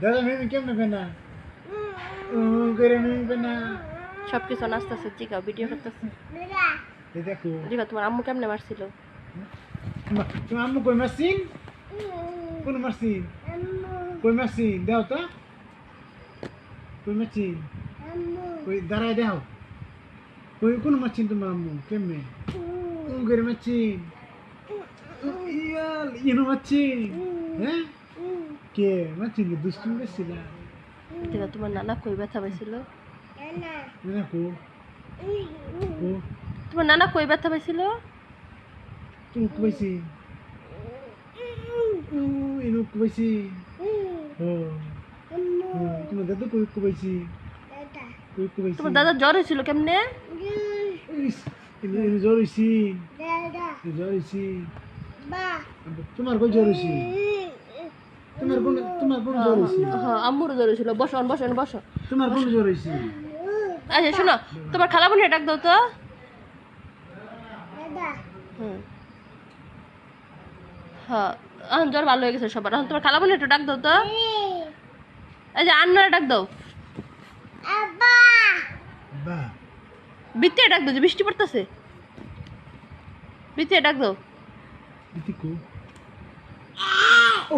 দাদা মিমি কেমনে পেনা করে মিমি পেনা সব কিছু নাচতেছে জিগাও ভিডিও করতেছে দেখো জিগাও তোমার আম্মু কেমনে মারছিল তোমার আম্মু কই মারছিন কোন মারছিন কই মারছিন দাও তো কই মারছিন কই দাঁড়ায় দাও কই কোন মারছিন তোমার আম্মু কেমনে করে মারছিন ইয়াল ইনো মারছিন হ্যাঁ কে মারছিন দুষ্টুমি করছিল জিগাও তোমার নানা কই ব্যথা পাইছিল না কো কো তোমার নানা কই ব্যথা পাইছিল তুমি কইছি ইনো কইছি ও তোমার দাদা কই কইছি কই কইছি তোমার দাদা জ্বর হয়েছিল কেমনে ইনো জ্বর হইছি জ্বর হইছি তোমার কই জ্বর হইছি তোমার কোন জ্বর হইছি হ্যাঁ আম্মুর জ্বর হয়েছিল বসো বসো বসো তোমার কোন জ্বর হইছি আচ্ছা শোনো তোমার খালামণি ডাক দাও তো হ্যাঁ এখন জ্বর ভালো হয়ে গেছে সবার এখন তোমার খালামণি একটু ডাক দাও তো এই যে আন্নারা ডাক দাও বা বৃত্তি ডাক দাও যে বৃষ্টি পড়তেছে বৃত্তি ডাক দাও ইতিকো ও